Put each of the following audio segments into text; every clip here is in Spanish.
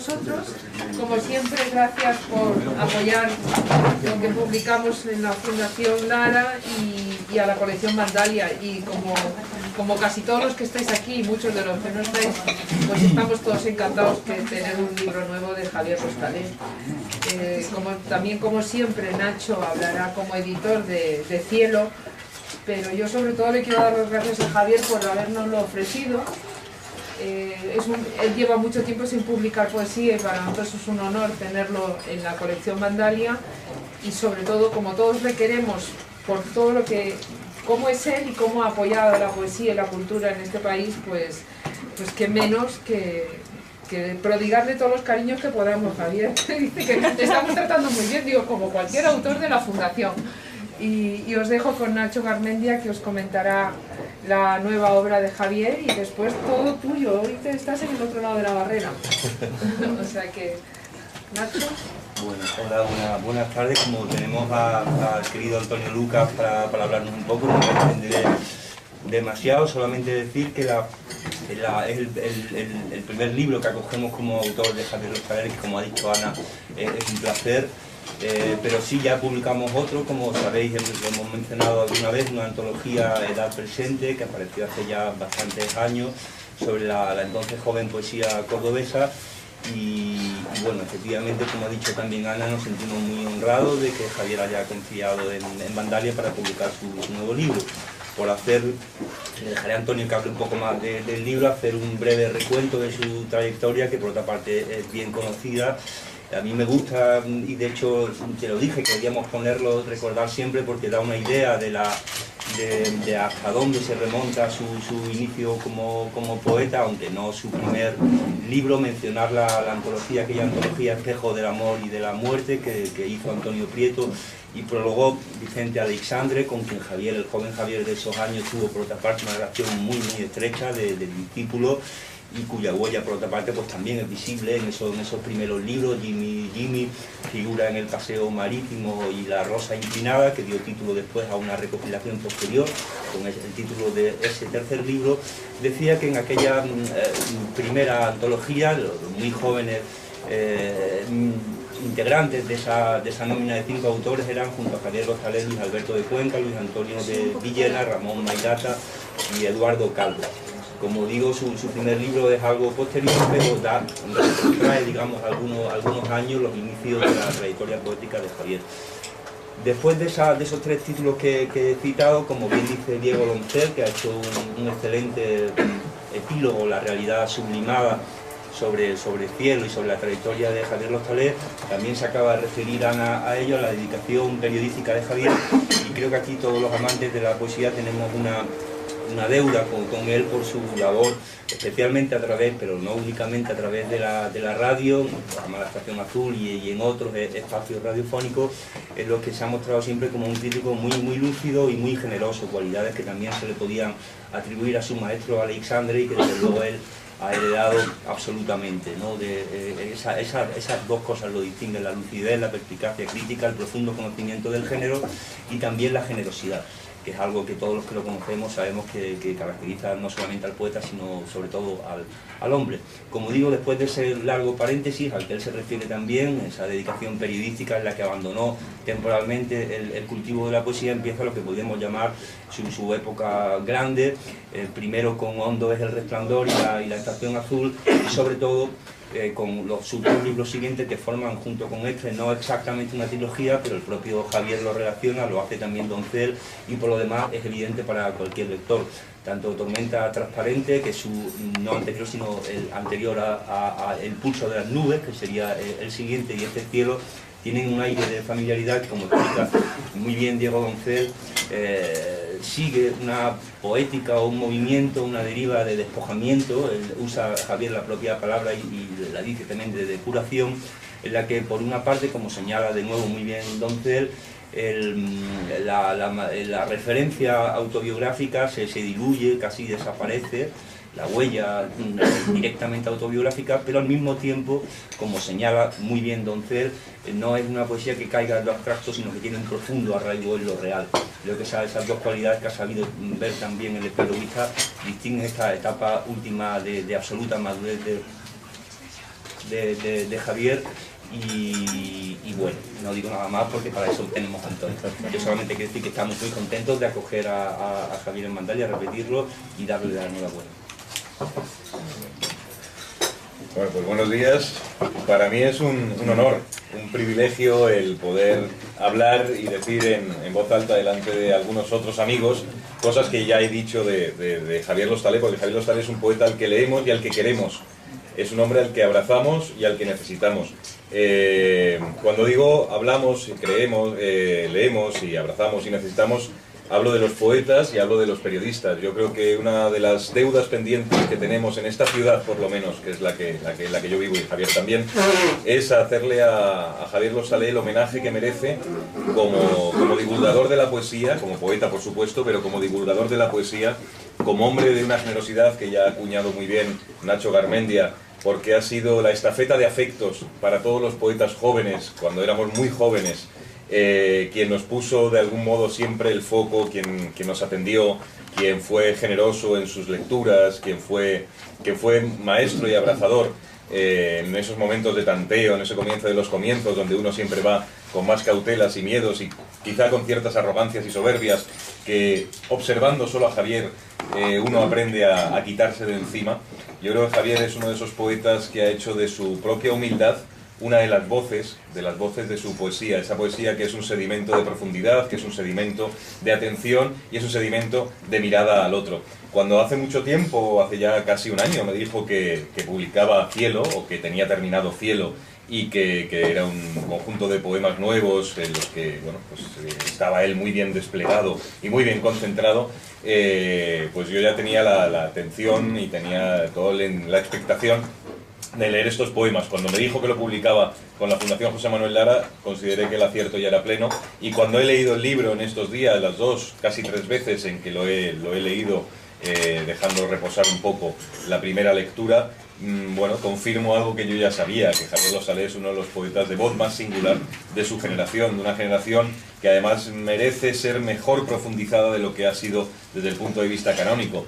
nosotros. Como siempre, gracias por apoyar lo que publicamos en la Fundación Lara y a la colección Vandalia. Y como casi todos los que estáis aquí, muchos de los que no estáis, pues estamos todos encantados de tener un libro nuevo de Javier Rostalé. También, como siempre, Nacho hablará como editor de Cielo, pero yo sobre todo le quiero dar las gracias a Javier por habernoslo ofrecido. Él lleva mucho tiempo sin publicar poesía y para nosotros es un honor tenerlo en la colección Vandalia, y sobre todo, como todos le queremos por todo lo que, cómo es él y cómo ha apoyado la poesía y la cultura en este país, pues qué menos que prodigarle todos los cariños que podamos. Javier dice que te estamos tratando muy bien, digo, como cualquier autor de la Fundación. Y os dejo con Nacho Garmendia, que os comentará la nueva obra de Javier, y después todo tuyo. Hoy estás en el otro lado de la barrera. O sea que, Nacho. Bueno, hola, buenas tardes. Como tenemos al querido Antonio Lucas para hablarnos un poco, no me extenderé demasiado, solamente decir que es el primer libro que acogemos como autor de Javier Rostalé, que, como ha dicho Ana, es un placer. Pero sí, ya publicamos otro, como sabéis, hemos mencionado alguna vez, una antología Edad Presente, que apareció hace ya bastantes años, sobre la entonces joven poesía cordobesa. Y bueno, efectivamente, como ha dicho también Ana, nos sentimos muy honrados de que Javier haya confiado en Vandalia para publicar su nuevo libro. Por hacer, le dejaré a Antonio que hable un poco más del libro, hacer un breve recuento de su trayectoria, que por otra parte es bien conocida. A mí me gusta, y de hecho te lo dije, queríamos ponerlo, recordar siempre, porque da una idea de hasta dónde se remonta su inicio como poeta, aunque no su primer libro. Mencionar la antología, aquella antología Espejo del Amor y de la Muerte, que hizo Antonio Prieto y prologó Vicente Aleixandre, con quien Javier, el joven Javier de esos años, tuvo por otra parte una relación muy estrecha de discípulo, y cuya huella por otra parte pues también es visible en esos primeros libros. Jimmy figura en El Paseo Marítimo y La Rosa Inclinada, que dio título después a una recopilación posterior con el título de ese tercer libro. Decía que en aquella primera antología, los muy jóvenes integrantes de esa nómina de 5 autores eran, junto a Javier Rostalé, Luis Alberto de Cuenca, Luis Antonio de Villela, Ramón Mairata y Eduardo Calvo. Como digo, su primer libro es algo posterior, pero trae, digamos, algunos años los inicios de la trayectoria poética de Javier. Después de esos 3 títulos que he citado, como bien dice Diego Doncel, que ha hecho un excelente epílogo, La realidad sublimada, sobre Cielo y sobre la trayectoria de Javier Rostalé, también se acaba de referir Ana a ello, a la dedicación periodística de Javier, y creo que aquí todos los amantes de la poesía tenemos una deuda con él por su labor, especialmente a través, pero no únicamente a través de la radio, en el programa La Estación Azul y en otros espacios radiofónicos, en los que se ha mostrado siempre como un crítico muy lúcido y muy generoso, cualidades que también se le podían atribuir a su maestro Aleixandre, y que desde luego él ha heredado absolutamente, ¿no? Esas dos cosas lo distinguen: la lucidez, la perspicacia crítica, el profundo conocimiento del género y también la generosidad, que es algo que todos los que lo conocemos sabemos que caracteriza no solamente al poeta, sino sobre todo al hombre. Como digo, después de ese largo paréntesis, al que él se refiere también, esa dedicación periodística en la que abandonó temporalmente el cultivo de la poesía, empieza lo que podríamos llamar su época grande, primero con Hondo es el resplandor y la Estación Azul, y sobre todo con sus dos libros siguientes, que forman junto con este no exactamente una trilogía, pero el propio Javier lo relaciona, lo hace también Doncel, y por lo demás es evidente para cualquier lector. Tanto Tormenta Transparente, que es su no anterior, sino el anterior a El Pulso de las Nubes, que sería el siguiente, y este Cielo, tienen un aire de familiaridad que, como explica muy bien Diego Doncel, sigue una poética o un movimiento, una deriva de despojamiento. Él usa, Javier, la propia palabra y la dice también, de depuración, en la que por una parte, como señala de nuevo muy bien Doncel, la referencia autobiográfica se diluye, casi desaparece, la huella directamente autobiográfica, pero al mismo tiempo, como señala muy bien Doncel, no es una poesía que caiga en lo abstracto, sino que tiene un profundo arraigo en lo real. Creo que esas dos cualidades que ha sabido ver también el epilogista distinguen esta etapa última de absoluta madurez de Javier. Y bueno, no digo nada más porque para eso tenemos a Antonio. Yo solamente quiero decir que estamos muy contentos de acoger a Javier en Mandalia, repetirlo y darle la enhorabuena. Bueno, pues buenos días. Para mí es un honor, un privilegio el poder hablar y decir en voz alta delante de algunos otros amigos cosas que ya he dicho de Javier Lostalé, porque Javier Lostalé es un poeta al que leemos y al que queremos. Es un hombre al que abrazamos y al que necesitamos. Cuando digo hablamos, creemos, leemos y abrazamos y necesitamos, hablo de los poetas y hablo de los periodistas. Yo creo que una de las deudas pendientes que tenemos en esta ciudad, por lo menos, que es la que yo vivo y Javier también, es hacerle a Javier Lostalé el homenaje que merece como divulgador de la poesía, como poeta por supuesto, pero como divulgador de la poesía, como hombre de una generosidad que ya ha acuñado muy bien Nacho Garmendia, porque ha sido la estafeta de afectos para todos los poetas jóvenes, cuando éramos muy jóvenes, quien nos puso de algún modo siempre el foco, quien nos atendió, quien fue generoso en sus lecturas, quien fue maestro y abrazador en esos momentos de tanteo, en ese comienzo de los comienzos, donde uno siempre va con más cautelas y miedos y quizá con ciertas arrogancias y soberbias que observando solo a Javier uno aprende a quitarse de encima. Yo creo que Javier es uno de esos poetas que ha hecho de su propia humildad una de las voces de su poesía, esa poesía que es un sedimento de profundidad, que es un sedimento de atención y es un sedimento de mirada al otro. Cuando hace mucho tiempo, hace ya casi un año, me dijo que publicaba Cielo, o que tenía terminado Cielo, y que era un conjunto de poemas nuevos en los que bueno, pues, estaba él muy bien desplegado y muy bien concentrado, pues yo ya tenía la atención y tenía toda la expectación de leer estos poemas. Cuando me dijo que lo publicaba con la Fundación José Manuel Lara, consideré que el acierto ya era pleno, y cuando he leído el libro en estos días, las dos, casi 3 veces en que lo he leído, dejando reposar un poco la primera lectura, bueno, confirmo algo que yo ya sabía, que Javier Lostalé es uno de los poetas de voz más singular de su generación, de una generación que además merece ser mejor profundizada de lo que ha sido desde el punto de vista canónico.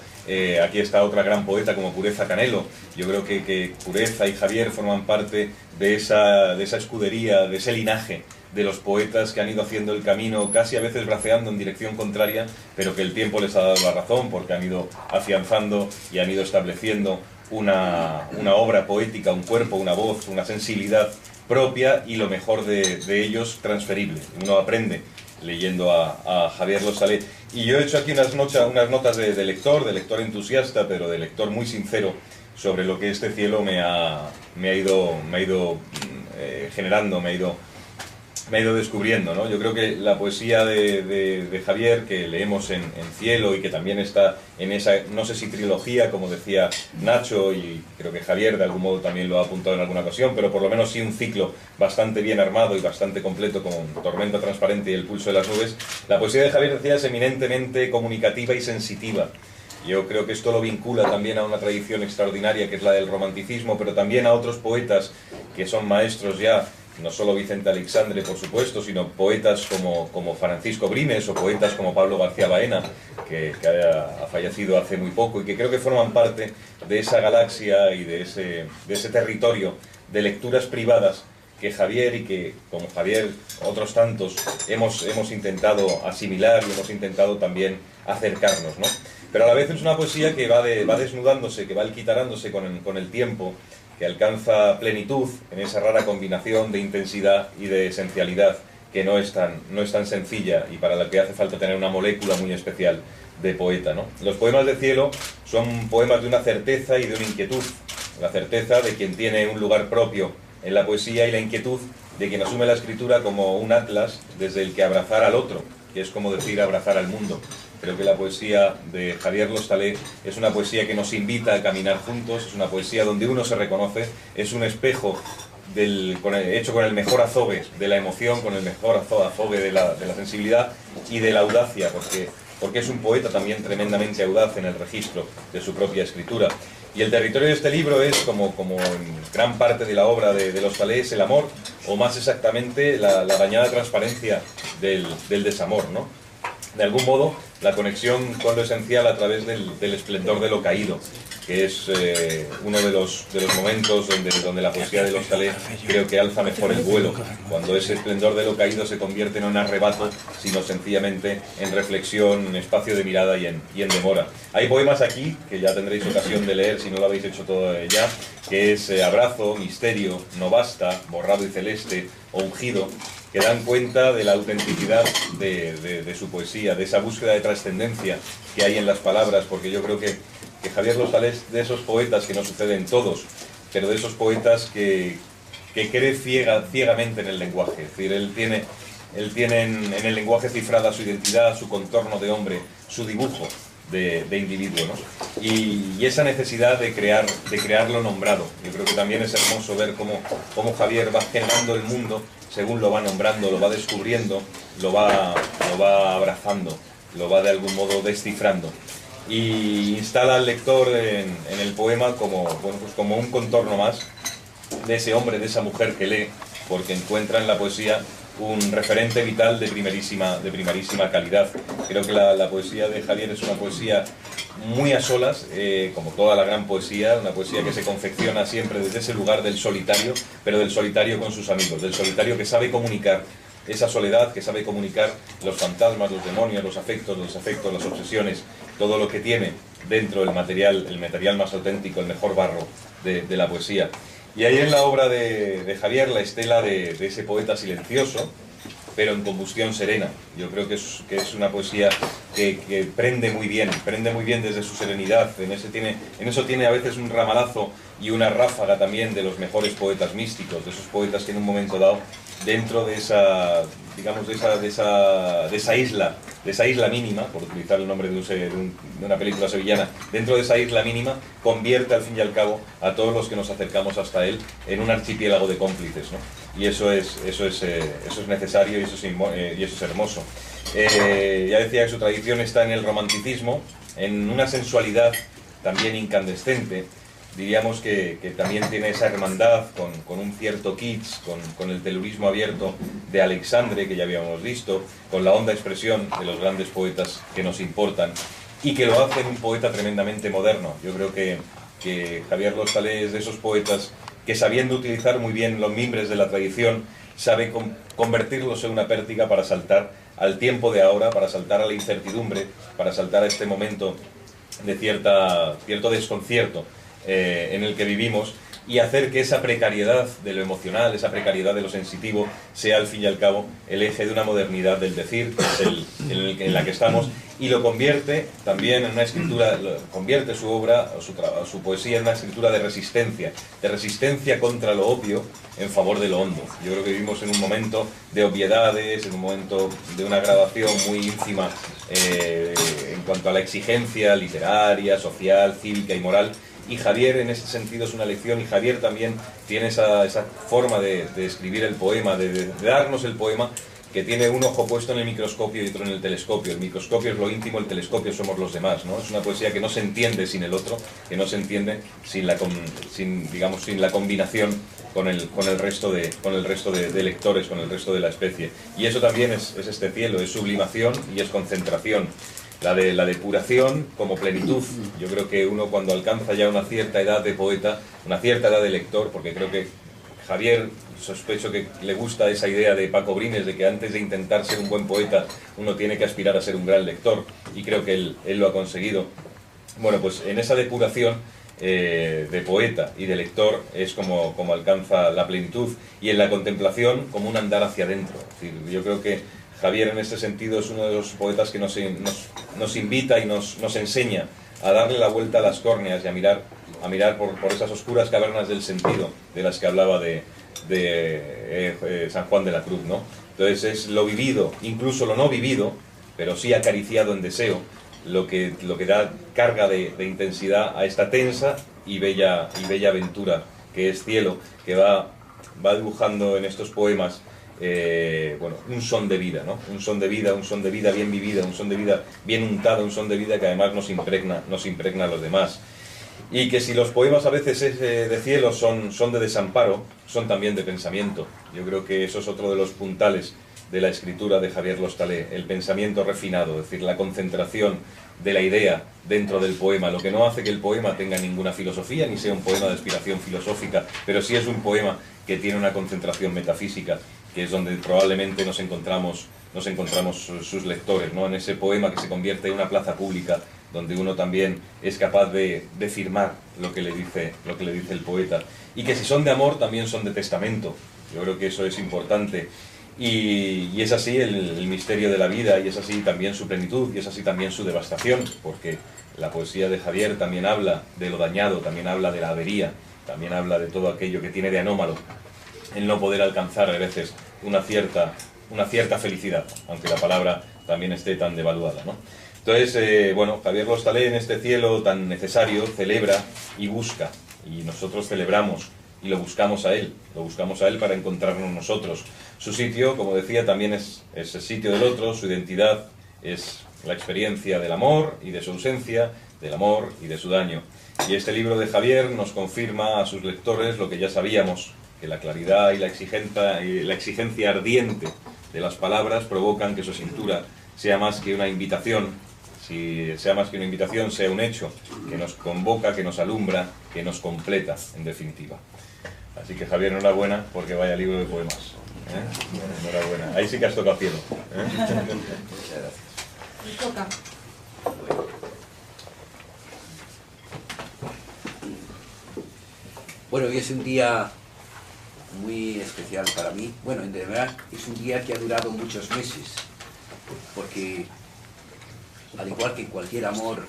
Aquí está otra gran poeta como Pureza Canelo. Yo creo que Pureza y Javier forman parte de esa escudería, de ese linaje de los poetas que han ido haciendo el camino, casi a veces braceando en dirección contraria, pero que el tiempo les ha dado la razón, porque han ido afianzando y han ido estableciendo una obra poética, un cuerpo, una voz, una sensibilidad propia y lo mejor de ellos transferible. Uno aprende leyendo a Javier Lostalé. Y yo he hecho aquí unas notas de lector entusiasta, pero de lector muy sincero, sobre lo que este cielo me ha ido generando, me ha ido descubriendo, ¿no? Yo creo que la poesía de Javier, que leemos en Cielo y que también está en esa, no sé si trilogía, como decía Nacho, y creo que Javier de algún modo también lo ha apuntado en alguna ocasión, pero por lo menos sí un ciclo bastante bien armado y bastante completo, con Tormenta Transparente y El Pulso de las Nubes. La poesía de Javier, decía, es eminentemente comunicativa y sensitiva. Yo creo que esto lo vincula también a una tradición extraordinaria que es la del romanticismo, pero también a otros poetas que son maestros ya, no solo Vicente Aleixandre, por supuesto, sino poetas como Francisco Brimes o poetas como Pablo García Baena, que ha fallecido hace muy poco y que creo que forman parte de esa galaxia y de ese territorio de lecturas privadas que Javier y que, como Javier, otros tantos, hemos intentado asimilar y hemos intentado también acercarnos, ¿no? Pero a la vez es una poesía que va desnudándose, que va alquitarándose con el tiempo, que alcanza plenitud en esa rara combinación de intensidad y de esencialidad que no es tan sencilla y para la que hace falta tener una molécula muy especial de poeta, ¿no? Los poemas de Cielo son poemas de una certeza y de una inquietud. La certeza de quien tiene un lugar propio en la poesía y la inquietud de quien asume la escritura como un atlas desde el que abrazar al otro, que es como decir abrazar al mundo. Creo que la poesía de Javier Lostalé es una poesía que nos invita a caminar juntos, es una poesía donde uno se reconoce, es un espejo hecho con el mejor azogue de la emoción, con el mejor azogue de la sensibilidad y de la audacia, porque es un poeta también tremendamente audaz en el registro de su propia escritura. Y el territorio de este libro es, como en gran parte de la obra de Lostalé, es el amor, o más exactamente la bañada transparencia del desamor, ¿no? De algún modo, la conexión con lo esencial a través del esplendor de lo caído. que es uno de los momentos donde la poesía de los Talés creo que alza mejor el vuelo, cuando ese esplendor de lo caído se convierte no en arrebato, sino sencillamente en reflexión, en espacio de mirada y en demora. Hay poemas aquí, que ya tendréis ocasión de leer si no lo habéis hecho todo ya, que es Abrazo, Misterio, No Basta, Borrado y Celeste o Ungido, que dan cuenta de la autenticidad de su poesía, de esa búsqueda de trascendencia que hay en las palabras, porque yo creo que Javier Los Talés, de esos poetas que no suceden todos, pero de esos poetas que cree ciegamente en el lenguaje. Es decir, él tiene en el lenguaje cifrada su identidad, su contorno de hombre, su dibujo de individuo, ¿no? Y esa necesidad de crear lo nombrado. Yo creo que también es hermoso ver cómo Javier va generando el mundo según lo va nombrando, lo va descubriendo, lo va abrazando, lo va de algún modo descifrando. Y instala al lector en el poema como un contorno más de ese hombre, de esa mujer que lee, porque encuentra en la poesía un referente vital de primerísima calidad. Creo que la poesía de Javier es una poesía muy a solas, como toda la gran poesía, una poesía que se confecciona siempre desde ese lugar del solitario, pero del solitario con sus amigos, del solitario que sabe comunicar esa soledad, que sabe comunicar los fantasmas, los demonios, los afectos, las obsesiones, todo lo que tiene dentro el material más auténtico, el mejor barro de la poesía. Y ahí en la obra de Javier, la estela de ese poeta silencioso, pero en combustión serena. Yo creo que es una poesía que prende muy bien desde su serenidad. En eso tiene a veces un ramalazo y una ráfaga también de los mejores poetas místicos, de esos poetas que en un momento dado, dentro de esa, digamos, de esa isla mínima, por utilizar el nombre de una película sevillana, dentro de esa isla mínima, convierte al fin y al cabo a todos los que nos acercamos hasta él en un archipiélago de cómplices, ¿no? Y eso es necesario y eso es hermoso. Ya decía que su tradición está en el romanticismo, en una sensualidad también incandescente. Diríamos que también tiene esa hermandad con un cierto kitsch, con el telurismo abierto de Alexandre, que ya habíamos visto, con la honda expresión de los grandes poetas que nos importan, y que lo hace en un poeta tremendamente moderno. Yo creo que Javier Los Talés es de esos poetas que, sabiendo utilizar muy bien los mimbres de la tradición, sabe convertirlos en una pértiga para saltar al tiempo de ahora, para saltar a la incertidumbre, para saltar a este momento de cierto desconcierto en el que vivimos, y hacer que esa precariedad de lo emocional, esa precariedad de lo sensitivo, sea al fin y al cabo el eje de una modernidad del decir, que es en la que estamos, y lo convierte también en una escritura, convierte su obra, su poesía en una escritura de resistencia contra lo obvio en favor de lo hondo. Yo creo que vivimos en un momento de obviedades, en un momento de una gradación muy ínfima en cuanto a la exigencia literaria, social, cívica y moral. Y Javier en ese sentido es una lección, y Javier también tiene esa forma de escribir el poema, de darnos el poema, que tiene un ojo puesto en el microscopio y otro en el telescopio. El microscopio es lo íntimo, el telescopio somos los demás, ¿no? Es una poesía que no se entiende sin el otro, que no se entiende sin la combinación con el resto de lectores, con el resto de la especie. Y eso también es este cielo, es sublimación y es concentración. La depuración como plenitud. Yo creo que uno, cuando alcanza ya una cierta edad de poeta, una cierta edad de lector, porque creo que Javier, sospecho que le gusta esa idea de Paco Brines, de que antes de intentar ser un buen poeta uno tiene que aspirar a ser un gran lector, y creo que él lo ha conseguido. Bueno, pues en esa depuración de poeta y de lector es como alcanza la plenitud, y en la contemplación como un andar hacia adentro. Es decir, yo creo que Javier en este sentido es uno de los poetas que nos invita y nos enseña a darle la vuelta a las córneas y a mirar por esas oscuras cavernas del sentido de las que hablaba de San Juan de la Cruz, ¿no? Entonces es lo vivido, incluso lo no vivido, pero sí acariciado en deseo, lo que da carga de intensidad a esta tensa y bella aventura que es cielo, que va dibujando en estos poemas un son de vida, ¿no? Un son de vida bien vivida, un son de vida bien untado, un son de vida que además nos impregna a los demás. Y que si los poemas a veces de cielo son de desamparo, son también de pensamiento. Yo creo que eso es otro de los puntales de la escritura de Javier Lostalé, el pensamiento refinado, es decir, la concentración de la idea dentro del poema, lo que no hace que el poema tenga ninguna filosofía, ni sea un poema de aspiración filosófica, pero sí es un poema que tiene una concentración metafísica, que es donde probablemente nos encontramos sus lectores, ¿no? En ese poema que se convierte en una plaza pública, donde uno también es capaz de firmar lo que le dice el poeta, y que si son de amor también son de testamento. Yo creo que eso es importante, y es así el misterio de la vida, y es así también su plenitud, y es así también su devastación, porque la poesía de Javier también habla de lo dañado, también habla de la avería, también habla de todo aquello que tiene de anómalo el no poder alcanzar a veces una cierta felicidad, aunque la palabra también esté tan devaluada, ¿no? Entonces, bueno, Javier Lostalé en este cielo tan necesario celebra y busca, y nosotros celebramos y lo buscamos a él para encontrarnos nosotros. Su sitio, como decía, también es el sitio del otro, su identidad es la experiencia del amor y de su ausencia, del amor y de su daño. Y este libro de Javier nos confirma a sus lectores lo que ya sabíamos, que la claridad y la exigencia ardiente de las palabras provocan que su escritura sea más que una invitación, sea un hecho que nos convoca, que nos alumbra, que nos completa, en definitiva. Así que Javier, enhorabuena, porque vaya libro de poemas. Enhorabuena. Ahí sí que has tocado cielo. Muchas gracias. Me toca. Bueno, hoy es un día muy especial para mí. Bueno, en verdad es un día que ha durado muchos meses, porque al igual que cualquier amor,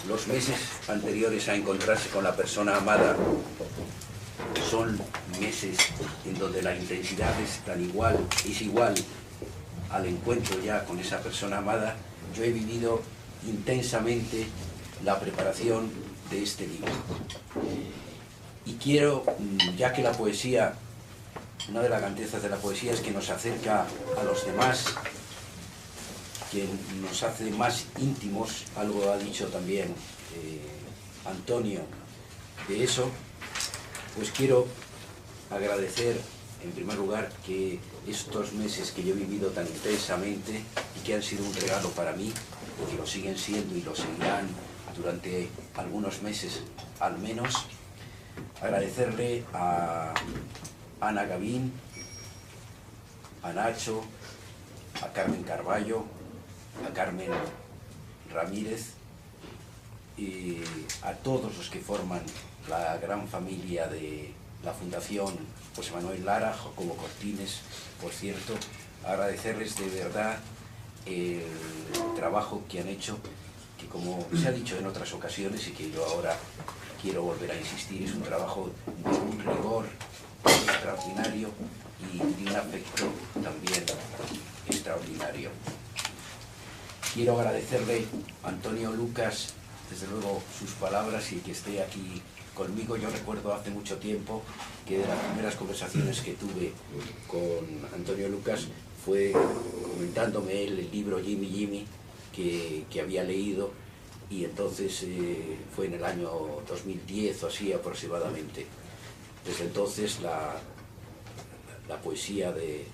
los meses anteriores a encontrarse con la persona amada son meses en donde la intensidad es igual al encuentro ya con esa persona amada. Yo he vivido intensamente la preparación de este libro. Y quiero, ya que la poesía, una de las grandezas de la poesía es que nos acerca a los demás, que nos hace más íntimos, algo ha dicho también Antonio de eso, pues quiero agradecer en primer lugar que estos meses que yo he vivido tan intensamente y que han sido un regalo para mí, y que lo siguen siendo y lo seguirán durante algunos meses al menos, agradecerle a Ana Gavín, a Nacho, a Carmen Carballo, a Carmen Ramírez y a todos los que forman la gran familia de la Fundación José Manuel Lara, Jacobo Cortines, por cierto, agradecerles de verdad el trabajo que han hecho, que como se ha dicho en otras ocasiones y que yo ahora quiero volver a insistir, es un trabajo de un rigor extraordinario y de un afecto también extraordinario. Quiero agradecerle a Antonio Lucas, desde luego, sus palabras y que esté aquí conmigo. Yo recuerdo hace mucho tiempo que de las primeras conversaciones que tuve con Antonio Lucas fue comentándome él el libro Jimmy Jimmy que había leído, y entonces fue en el año 2010 o así aproximadamente. Desde entonces la poesía de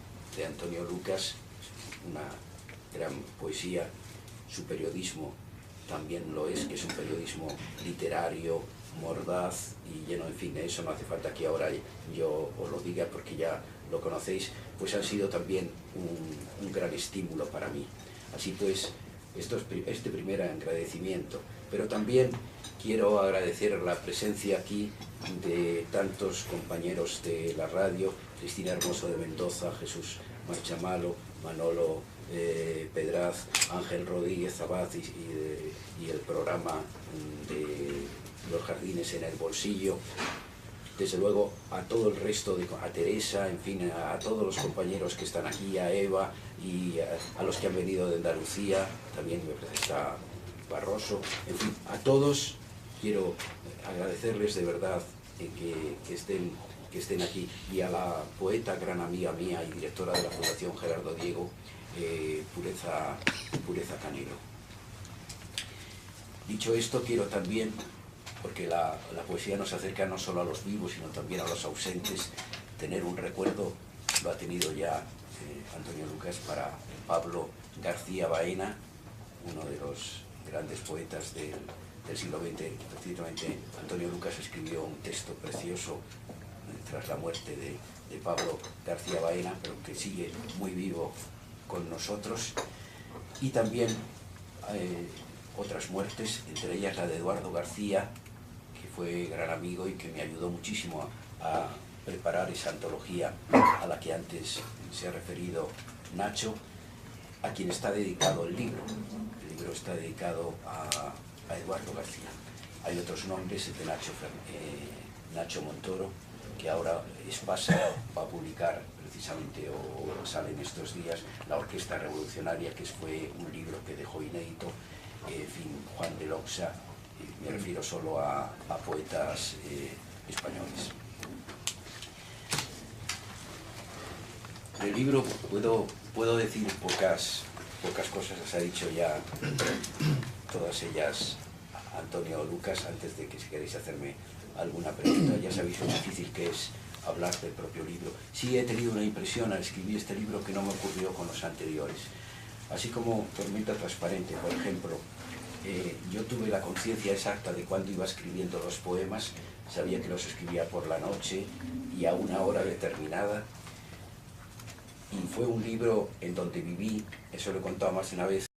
Antonio Lucas, una gran poesía, su periodismo también lo es, que es un periodismo literario, mordaz y lleno, en fin, de eso no hace falta que ahora yo os lo diga porque ya lo conocéis, pues han sido también un gran estímulo para mí. Así pues, este primer agradecimiento, pero también quiero agradecer la presencia aquí de tantos compañeros de la radio, Cristina Hermoso de Mendoza, Jesús Marchamalo, Manolo Pedraz, Ángel Rodríguez Abad y el programa de Los Jardines en el Bolsillo. Desde luego a todo el resto, a Teresa, en fin, a todos los compañeros que están aquí, a Eva y a los que han venido de Andalucía, también me parece que está Barroso, en fin, a todos quiero agradecerles de verdad que estén aquí, y a la poeta, gran amiga mía y directora de la Fundación Gerardo Diego, Pureza Canelo. Dicho esto, quiero también, porque la poesía nos acerca no solo a los vivos, sino también a los ausentes, tener un recuerdo, lo ha tenido ya Antonio Lucas, para Pablo García Baena, uno de los grandes poetas del siglo XX. Precisamente Antonio Lucas escribió un texto precioso tras la muerte de Pablo García Baena, pero que sigue muy vivo con nosotros. Y también otras muertes, entre ellas la de Eduardo García, que fue gran amigo y que me ayudó muchísimo a preparar esa antología a la que antes se ha referido Nacho, a quien está dedicado el libro. El libro está dedicado a Eduardo García. Hay otros nombres, el de Nacho Montoro, que ahora Espasa va a publicar precisamente, o sale en estos días, La Orquesta Revolucionaria, que fue un libro que dejó inédito. En fin, Juan de Loxa, me refiero solo a poetas españoles. Del libro puedo decir pocas cosas, las ha dicho ya todas ellas Antonio Lucas. Antes de que si queréis hacerme alguna pregunta, ya sabéis lo difícil que es hablar del propio libro. Sí he tenido una impresión al escribir este libro que no me ocurrió con los anteriores. Así como Tormenta Transparente, por ejemplo, yo tuve la conciencia exacta de cuándo iba escribiendo los poemas, sabía que los escribía por la noche y a una hora determinada. Y fue un libro en donde viví, eso lo he contado más de una vez,